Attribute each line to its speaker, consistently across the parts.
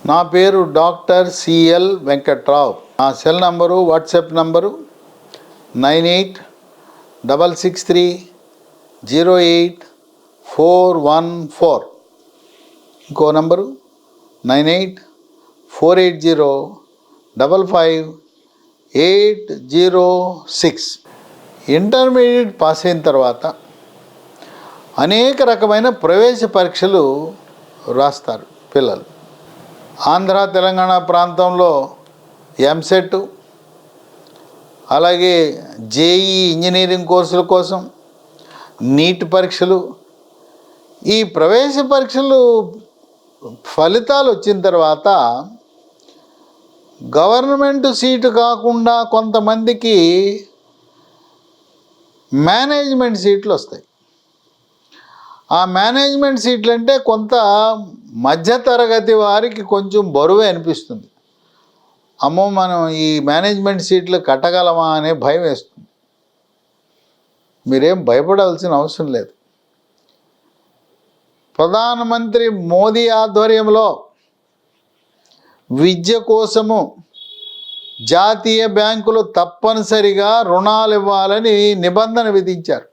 Speaker 1: నా పేరు doctor CL Venkatrao. నా సెల్ నంబరు, వాట్సాప్ నంబరు 9866308414. ఇంకో నంబరు 9848055806. ఇంటర్మీడియట్ పాస్ అయిన తర్వాత అనేక రకమైన ప్రవేశ పరీక్షలు రాస్తారు పిల్లలు. ఆంధ్ర తెలంగాణ ప్రాంతంలో ఎంసెట్, అలాగే జేఈ ఇంజనీరింగ్ కోర్సుల కోసం నీట్ పరీక్షలు. ఈ ప్రవేశ పరీక్షలు ఫలితాలు వచ్చిన తర్వాత గవర్నమెంట్ సీటు కాకుండా కొంతమందికి మేనేజ్మెంట్ సీట్లు వస్తాయి. ఆ మేనేజ్మెంట్ సీట్లు అంటే కొంత మధ్యతరగతి వారికి కొంచెం బరువే అనిపిస్తుంది. అమ్మో, మనం ఈ మేనేజ్మెంట్ సీట్లు కట్టగలమా అనే భయం వేస్తుంది. మీరేం భయపడాల్సిన అవసరం లేదు. ప్రధానమంత్రి మోదీ ఆధ్వర్యంలో విద్య కోసము జాతీయ బ్యాంకులు తప్పనిసరిగా రుణాలు ఇవ్వాలని నిబంధన విధించారు.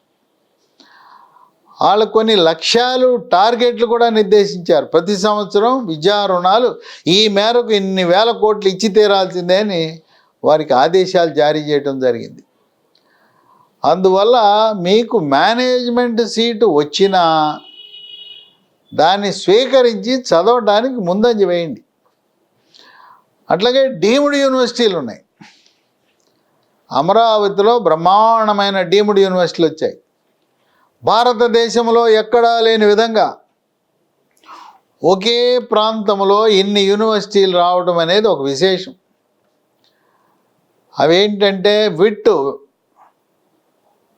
Speaker 1: వాళ్ళు కొన్ని లక్ష్యాలు, టార్గెట్లు కూడా నిర్దేశించారు. ప్రతి సంవత్సరం విద్యా రుణాలు ఈ మేరకు ఇన్ని వేల కోట్లు ఇచ్చి తీరాల్సిందే అని వారికి ఆదేశాలు జారీ చేయడం జరిగింది. అందువల్ల మీకు మేనేజ్మెంట్ సీటు వచ్చినా దాన్ని స్వీకరించి చదవడానికి ముందంజ వేయండి. అట్లాగే డీమ్డ్ యూనివర్సిటీలు ఉన్నాయి. అమరావతిలో బ్రహ్మాండమైన డీమ్డ్ యూనివర్సిటీలు వచ్చాయి. భారతదేశంలో ఎక్కడా లేని విధంగా ఒకే ప్రాంతంలో ఇన్ని యూనివర్సిటీలు రావడం అనేది ఒక విశేషం. అవేంటంటే విట్,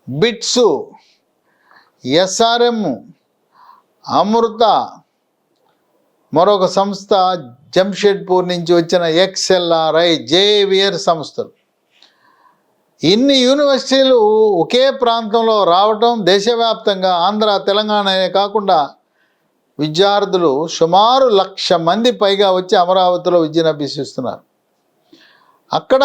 Speaker 1: బిట్స్, ఎస్ఆర్ఎం, అమృత, మరొక సంస్థ జంషెడ్పూర్ నుంచి వచ్చిన ఎక్స్ఎల్ఆర్ఐ, జేవియర్ సంస్థలు. ఇన్ని యూనివర్సిటీలు ఒకే ప్రాంతంలో రావటం, దేశవ్యాప్తంగా ఆంధ్ర తెలంగాణనే కాకుండా విద్యార్థులు సుమారు 1,00,000 మంది పైగా వచ్చి అమరావతిలో విద్యను అభ్యసిస్తున్నారు. అక్కడ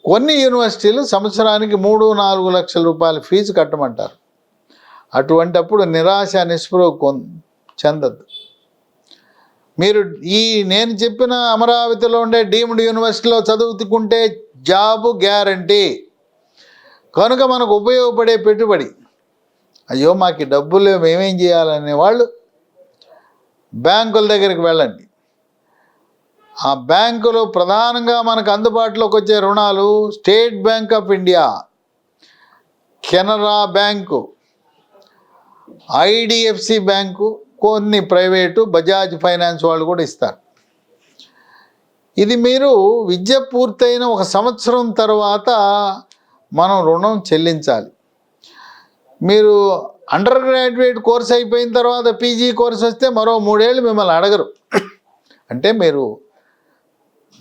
Speaker 1: కొన్ని యూనివర్సిటీలు సంవత్సరానికి 3-4 లక్షల రూపాయల ఫీజు కట్టమంటారు. అటువంటప్పుడు నిరాశ, నిస్పృహ చెందద్దు. మీరు నేను చెప్పిన అమరావతిలో ఉండే డీమ్డ్ యూనివర్సిటీలో చదువుకుంటే జాబు గ్యారంటీ. కనుక మనకు ఉపయోగపడే పెట్టుబడి. అయ్యో మాకు డబ్బులు మేమేం చేయాలనే వాళ్ళు బ్యాంకుల దగ్గరికి వెళ్ళండి. ఆ బ్యాంకులో ప్రధానంగా మనకు అందుబాటులోకి వచ్చే రుణాలు state bank of India, Canara bank, IDFC bank, కొన్ని ప్రైవేటు, బజాజ్ ఫైనాన్స్ వాళ్ళు కూడా ఇస్తారు. ఇది మీరు విద్య పూర్తయిన 1 సంవత్సరం తర్వాత మనం రుణం చెల్లించాలి. మీరు అండర్ గ్రాడ్యుయేట్ కోర్స్ అయిపోయిన తర్వాత పీజీ కోర్స్ వస్తే మరో 3 ఏళ్ళు మిమ్మల్ని అడగరు. అంటే మీరు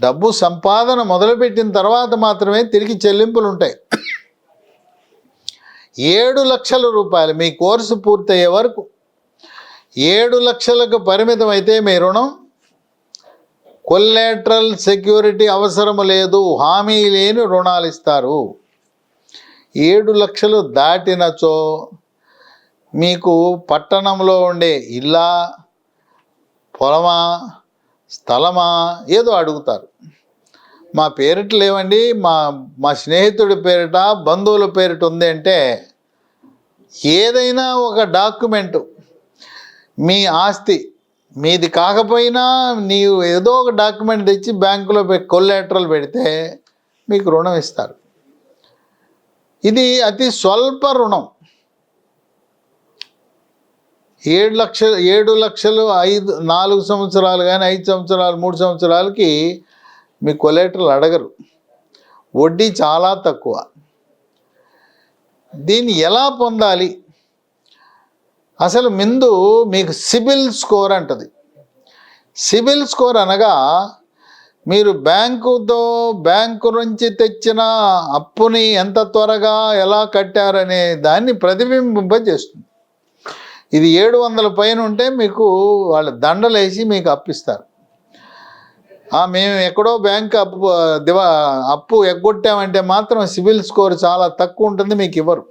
Speaker 1: డబ్బు సంపాదన మొదలుపెట్టిన తర్వాత మాత్రమే తిరిగి చెల్లింపులు ఉంటాయి. 7 లక్షల రూపాయలు మీ కోర్సు పూర్తయ్యే వరకు 7 లక్షలకు పరిమితం అయితే మీ రుణం కొల్లాటరల్ సెక్యూరిటీ అవసరం లేదు, హామీ లేని రుణాలు ఇస్తారు. 7 లక్షలు దాటినచో మీకు పట్టణంలో ఉండే ఇల్లా, పొలమా, స్థలమా ఏదో అడుగుతారు. మా పేరిట లేవండి, మా స్నేహితుడి పేరిట, బంధువుల పేరిట ఉంది అంటే ఏదైనా ఒక డాక్యుమెంటు, మీ ఆస్తి మీది కాకపోయినా నీవు ఏదో ఒక డాక్యుమెంట్ తెచ్చి బ్యాంకులో కొల్లాటరల్ పెడితే మీకు రుణం ఇస్తారు. ఇది అతి స్వల్ప రుణం. 7 లక్షలు 4 సంవత్సరాలు కానీ 5 సంవత్సరాలు 3 సంవత్సరాలకి మీ కొల్లాటరల్ అడగరు. వడ్డీ చాలా తక్కువ. దీన్ని ఎలా పొందాలి? అసలు ముందు మీకు సిబిల్ స్కోర్ అంటది. సిబిల్ స్కోర్ అనగా మీరు బ్యాంకు నుంచి తెచ్చిన అప్పుని ఎంత త్వరగా ఎలా కట్టారనే దాన్ని ప్రతిబింబింపజేస్తుంది. ఇది 700 పైన ఉంటే మీకు వాళ్ళు దండలేసి మీకు అప్పిస్తారు. మేము ఎక్కడో బ్యాంక్ అప్పు ఎగ్గొట్టామంటే మాత్రం సిబిల్ స్కోర్ చాలా తక్కువ ఉంటుంది, మీకు ఇవ్వరు.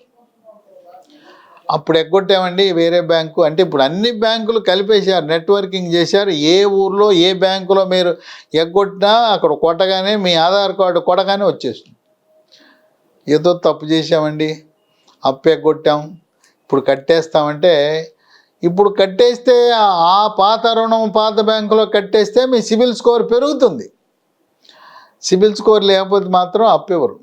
Speaker 1: అప్పుడు ఎగ్గొట్టామండి వేరే బ్యాంకు అంటే ఇప్పుడు అన్ని బ్యాంకులు కలిపేశారు, నెట్వర్కింగ్ చేశారు. ఏ ఊర్లో ఏ బ్యాంకులో మీరు ఎగ్గొట్టినా అక్కడ కొట్టగానే మీ ఆధార్ కార్డు కొట్టగానే వచ్చేస్తుంది. ఏదో తప్పు చేసామండి, అప్పు ఎగ్గొట్టాం, ఇప్పుడు కట్టేస్తామంటే, ఇప్పుడు కట్టేస్తే ఆ పాత రుణం పాత బ్యాంకులో కట్టేస్తే మీ సిబిల్ స్కోర్ పెరుగుతుంది. సిబిల్ స్కోర్ లేకపోతే మాత్రం అప్పు ఇవ్వరు.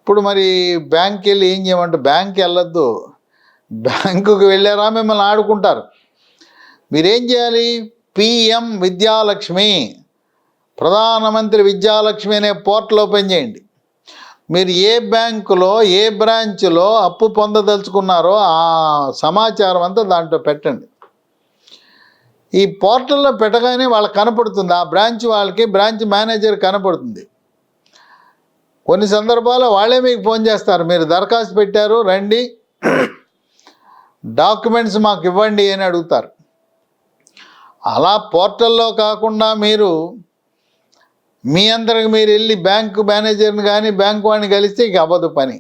Speaker 1: ఇప్పుడు మరి బ్యాంక్కి వెళ్ళి ఏం చేయమంటే, బ్యాంక్కి వెళ్ళొద్దు, బ్యాంకుకి వెళ్ళారా మిమ్మల్ని ఆడుకుంటారు. మీరేం చేయాలి, పిఎం విద్యాలక్ష్మి, ప్రధానమంత్రి విద్యాలక్ష్మి అనే పోర్టల్ ఓపెన్ చేయండి. మీరు ఏ బ్యాంకులో ఏ బ్రాంచ్లో అప్పు పొందదలుచుకున్నారో ఆ సమాచారం అంతా దాంట్లో పెట్టండి. ఈ పోర్టల్లో పెట్టగానే వాళ్ళకి కనపడుతుంది, ఆ బ్రాంచ్ వాళ్ళకి బ్రాంచ్ మేనేజర్ కనపడుతుంది. కొన్ని సందర్భాల్లో వాళ్ళే మీకు ఫోన్ చేస్తారు, మీరు దరఖాస్తు పెట్టారు రండి, డాక్యుమెంట్స్ మాకు ఇవ్వండి అని అడుగుతారు. అలా పోర్టల్లో కాకుండా మీరు మీ అందరికి మీరు వెళ్ళి బ్యాంకు మేనేజర్ని కానీ బ్యాంకు వాడిని కలిస్తే ఇక అవ్వదు పని.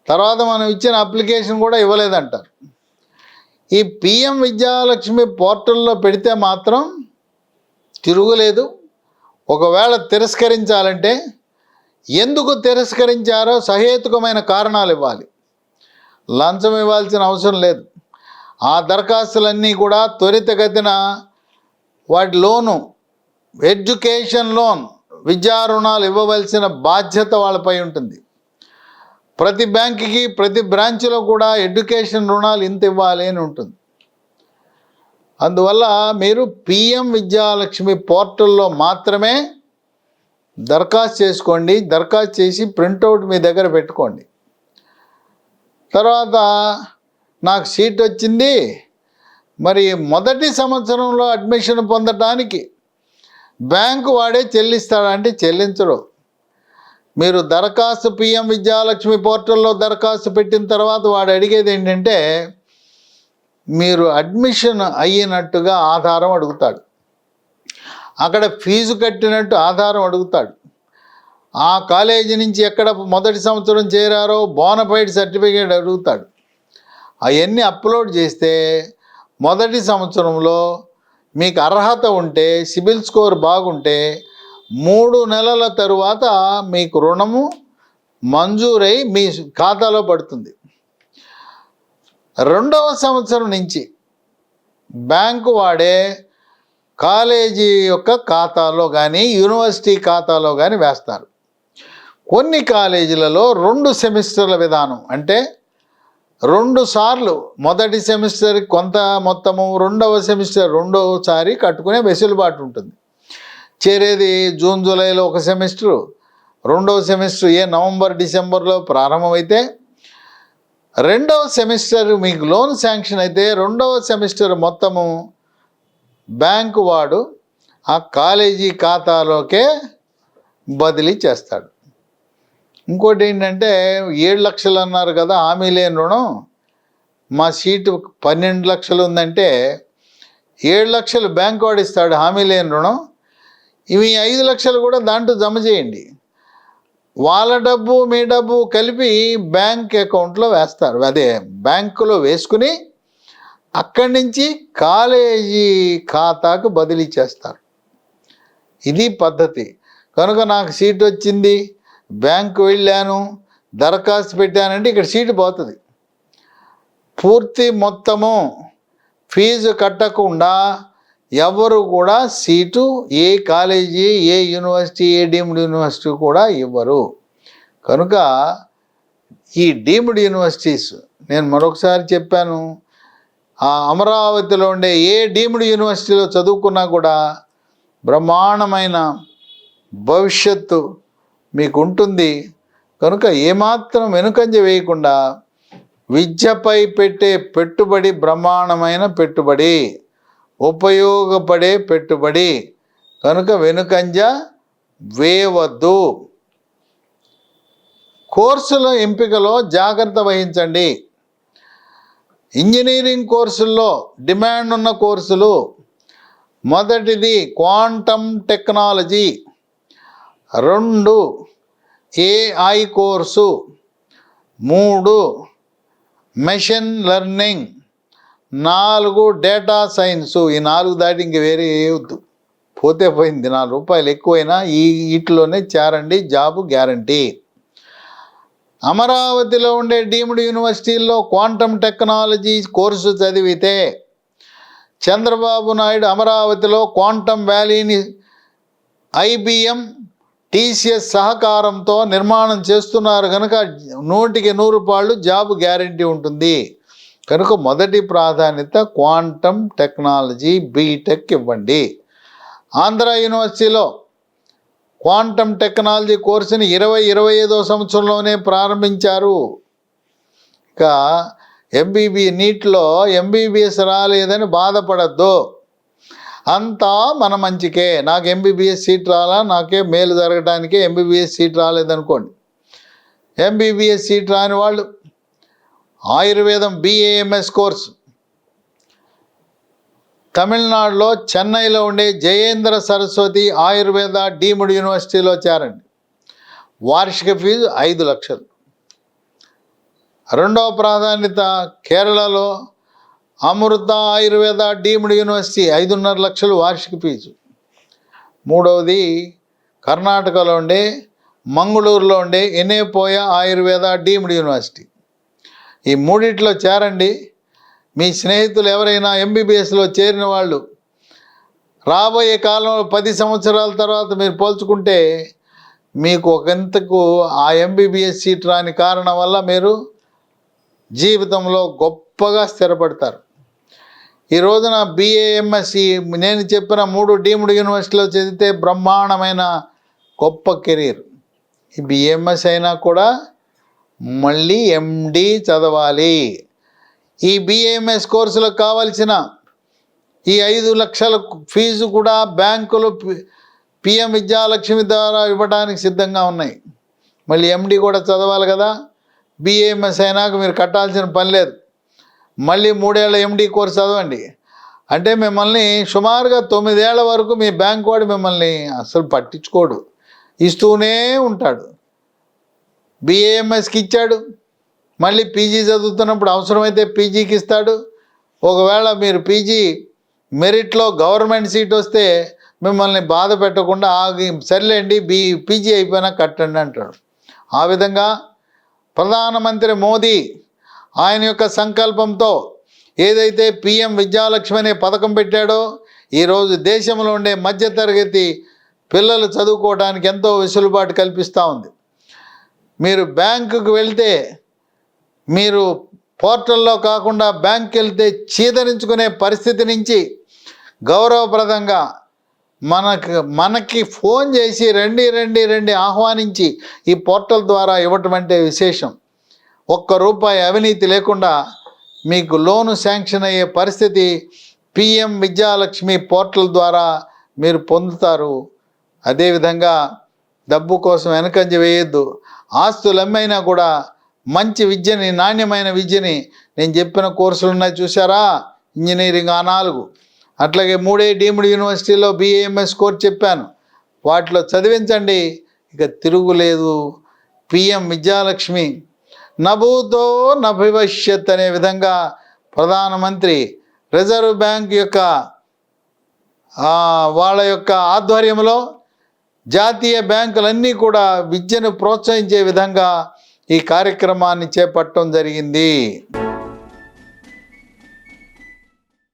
Speaker 1: తర్వాత మనం ఇచ్చిన అప్లికేషన్ కూడా ఇవ్వలేదంటారు. ఈ పిఎం విద్యాలక్ష్మి పోర్టల్లో పెడితే మాత్రం తిరుగులేదు. ఒకవేళ తిరస్కరించాలంటే ఎందుకు తిరస్కరించారో సహేతుకమైన కారణాలు ఇవ్వాలి, లంచం ఇవ్వాల్సిన అవసరం లేదు. ఆ దరఖాస్తులన్నీ కూడా త్వరితగతిన వాటి లోను, ఎడ్యుకేషన్ లోన్, విద్యా రుణాలు ఇవ్వవలసిన బాధ్యత వాళ్ళపై ఉంటుంది. ప్రతి బ్యాంకుకి ప్రతి బ్రాంచ్లో కూడా ఎడ్యుకేషన్ రుణాలు ఇంత ఇవ్వాలి అని ఉంటుంది. అందువల్ల మీరు పిఎం విద్యాలక్ష్మి పోర్టల్లో మాత్రమే దరఖాస్తు చేసుకోండి. దరఖాస్తు చేసి ప్రింటౌట్ మీ దగ్గర పెట్టుకోండి. తర్వాత నాకు సీట్ వచ్చింది, మరి మొదటి సంవత్సరంలో అడ్మిషన్ పొందడానికి బ్యాంకు వాడే చెల్లిస్తాడంటే చెల్లించడు. మీరు దరఖాస్తు పిఎం విద్యాలక్ష్మి పోర్టల్లో దరఖాస్తు పెట్టిన తర్వాత వాడు అడిగేది ఏంటంటే మీరు అడ్మిషన్ అయినట్టుగా ఆధారం అడుగుతాడు, అక్కడ ఫీజు కట్టినట్టు ఆధారం అడుగుతాడు, ఆ కాలేజీ నుంచి ఎక్కడ మొదటి సంవత్సరం చేరారో బోనఫైడ్ సర్టిఫికేట్ అడుగుతాడు. అవన్నీ అప్లోడ్ చేస్తే మొదటి సంవత్సరంలో మీకు అర్హత ఉంటే, సిబిల్ స్కోర్ బాగుంటే 3 నెలల తరువాత మీకు రుణము మంజూరై మీ ఖాతాలో పడుతుంది. 2వ సంవత్సరం నుంచి బ్యాంకు వాడే కాలేజీ యొక్క ఖాతాలో కానీ యూనివర్సిటీ ఖాతాలో కానీ వేస్తారు. కొన్ని కాలేజీలలో 2 సెమిస్టర్ల విధానం, అంటే 2 సార్లు మొదటి సెమిస్టర్ కొంత మొత్తము, 2వ సెమిస్టర్ 2సారి కట్టుకునే వెసులుబాటు ఉంటుంది. చేరేది జూన్ జూలైలో ఒక సెమిస్టరు, 2వ సెమిస్టర్ నవంబర్ డిసెంబర్లో ప్రారంభమైతే 2వ సెమిస్టర్ మీకు లోన్ శాంక్షన్ అయితే 2వ సెమిస్టర్ మొత్తము బ్యాంకు వాడు ఆ కాలేజీ ఖాతాలోకే బదిలీ చేస్తాడు. ఇంకోటి ఏంటంటే 7 లక్షలు అన్నారు కదా హామీ లేని రుణం, మా సీటు 12 లక్షలు ఉందంటే 7 లక్షలు బ్యాంకు వాడు ఇస్తాడు హామీ లేని రుణం, ఇవి 5 లక్షలు కూడా దాంట్లో జమ చేయండి. వాళ్ళ డబ్బు మీ డబ్బు కలిపి బ్యాంక్ అకౌంట్లో వేస్తారు, అదే బ్యాంకులో వేసుకుని అక్కడి నుంచి కాలేజీ ఖాతాకు బదిలీ చేస్తారు. ఇది పద్ధతి. కనుక నాకు సీట్ వచ్చింది, బ్యాంకు వెళ్ళాను, దరఖాస్తు పెట్టానంటే ఇక్కడ సీటు పోతుంది. పూర్తి మొత్తము ఫీజు కట్టకుండా ఎవరు కూడా సీటు ఏ కాలేజీ, ఏ యూనివర్సిటీ, ఏ డీమ్డ్ యూనివర్సిటీ కూడా ఇవ్వరు. కనుక ఈ డీమ్డ్ యూనివర్సిటీస్, నేను మరొకసారి చెప్పాను, ఆ అమరావతిలో ఉండే ఏ డీమ్డ్ యూనివర్సిటీలో చదువుకున్నా కూడా బ్రహ్మాండమైన భవిష్యత్తు మీకు ఉంటుంది. కనుక ఏమాత్రం వెనుకంజ వేయకుండా విద్యపై పెట్టే పెట్టుబడి బ్రహ్మాండమైన పెట్టుబడి, ఉపయోగపడే పెట్టుబడి. కనుక వెనుకంజ వేయవద్దు. కోర్సుల ఎంపికలో జాగ్రత్త వహించండి. ఇంజనీరింగ్ కోర్సుల్లో డిమాండ్ ఉన్న కోర్సులు మొదటిది quantum technology, 2 AI course, 3 machine learning, 4 data science. ఈ 4 దాటి ఇంక వేరే వద్దు, పోతే పోయింది. ₹4 ఎక్కువైనా వీటిలోనే చేరండి, జాబు గ్యారంటీ. అమరావతిలో ఉండే డీమ్డ్ యూనివర్సిటీల్లో క్వాంటమ్ టెక్నాలజీ కోర్సు చదివితే చంద్రబాబు నాయుడు అమరావతిలో క్వాంటమ్ వ్యాలీని IBM, TCS సహకారంతో నిర్మాణం చేస్తున్నారు కనుక 100% జాబు గ్యారంటీ ఉంటుంది. కనుక మొదటి ప్రాధాన్యత క్వాంటమ్ టెక్నాలజీ బీటెక్ ఇవ్వండి. ఆంధ్ర యూనివర్సిటీలో క్వాంటమ్ టెక్నాలజీ కోర్సుని 2025వ సంవత్సరంలోనే ప్రారంభించారు. ఇక నీట్లో MBBS రాలేదని బాధపడద్దు, అంతా మన మంచికే. నాకు MBBS సీట్ రాలా, నాకే మేలు జరగడానికే MBBS సీట్ రాలేదనుకోండి. MBBS సీట్ రాని వాళ్ళు ఆయుర్వేదం BAMS కోర్సు తమిళనాడులో చెన్నైలో ఉండే జయేంద్ర సరస్వతి ఆయుర్వేద డీమ్డ్ యూనివర్సిటీలో చేరండి. వార్షిక ఫీజు 5 లక్షలు. రెండవ ప్రాధాన్యత కేరళలో అమృత ఆయుర్వేద డీమ్డ్ యూనివర్సిటీ 5.5 లక్షలు వార్షిక ఫీజు. మూడవది కర్ణాటకలో ఉండే మంగళూరులో ఉండే ఎనేపోయ ఆయుర్వేద డీమ్డ్ యూనివర్సిటీ. ఈ మూడిట్లో చేరండి. మీ స్నేహితులు ఎవరైనా MBBSలో చేరిన వాళ్ళు రాబోయే కాలంలో 10 సంవత్సరాల తర్వాత మీరు పోల్చుకుంటే మీకు ఒకంతకు ఆ MBBS సీట్ రాని కారణం వల్ల మీరు జీవితంలో గొప్పగా స్థిరపడతారు. ఈ రోజున BAMS నేను చెప్పిన 3 డీమ్డ్ యూనివర్సిటీలో చదివితే బ్రహ్మాండమైన గొప్ప కెరీర్. ఈ BAMS అయినా కూడా మళ్ళీ MD చదవాలి. ఈ BAMS కోర్సులకు కావలసిన ఈ 5 లక్షల ఫీజు కూడా బ్యాంకులు PM విద్యాలక్ష్మి ద్వారా ఇవ్వడానికి సిద్ధంగా ఉన్నాయి. మళ్ళీ MD కూడా చదవాలి కదా. BAMS అయినాక మీరు కట్టాల్సిన పని లేదు. మళ్ళీ 3 ఏళ్ళ MD కోర్సు చదవండి. అంటే మిమ్మల్ని సుమారుగా 9 ఏళ్ల వరకు మీ బ్యాంక్ వాడు మిమ్మల్ని అసలు పట్టించుకోడు, ఇస్తూనే ఉంటాడు. BAMSకి ఇచ్చాడు, మళ్ళీ PG చదువుతున్నప్పుడు అవసరమైతే PGకి ఇస్తాడు. ఒకవేళ మీరు PG మెరిట్లో గవర్నమెంట్ సీట్ వస్తే మిమ్మల్ని బాధ పెట్టకుండా ఆగి సర్లేండి PG అయిపోయినా కట్టండి అంటాడు. ఆ విధంగా ప్రధానమంత్రి మోదీ ఆయన యొక్క సంకల్పంతో ఏదైతే PM విద్యాలక్ష్మి అనే పథకం పెట్టాడో ఈరోజు దేశంలో ఉండే మధ్యతరగతి పిల్లలు చదువుకోవడానికి ఎంతో వెసులుబాటు కల్పిస్తూ ఉంది. మీరు బ్యాంకుకు వెళ్తే మీరు పోర్టల్లో కాకుండా బ్యాంక్కి వెళ్తే చీదరించుకునే పరిస్థితి నుంచి గౌరవప్రదంగా మనకి ఫోన్ చేసి రండి ఆహ్వానించి ఈ పోర్టల్ ద్వారా ఇవ్వటం అంటే విశేషం. ₹1 అవినీతి లేకుండా మీకు లోను శాంక్షన్ అయ్యే పరిస్థితి PM విద్యాలక్ష్మి పోర్టల్ ద్వారా మీరు పొందుతారు. అదేవిధంగా డబ్బు కోసం వెనకంజ వేయొద్దు. ఆస్తులు అమ్మైనా కూడా మంచి విద్యని, నాణ్యమైన విద్యని, నేను చెప్పిన కోర్సులు ఉన్నాయి చూసారా, ఇంజనీరింగ్ ఆ 4, అట్లాగే 3 డీమ్డ్ యూనివర్సిటీలో BAMS కోర్సు చెప్పాను, వాటిలో చదివించండి. ఇక తిరుగులేదు. PM విద్యాలక్ష్మి నభూతో నభవిష్యత్ అనే విధంగా ప్రధానమంత్రి రిజర్వ్ బ్యాంక్ యొక్క వాళ్ళ యొక్క ఆధ్వర్యంలో జాతీయ బ్యాంకులన్నీ కూడా విద్యను ప్రోత్సహించే విధంగా ఈ కార్యక్రమాన్ని చేపట్టడం జరిగింది.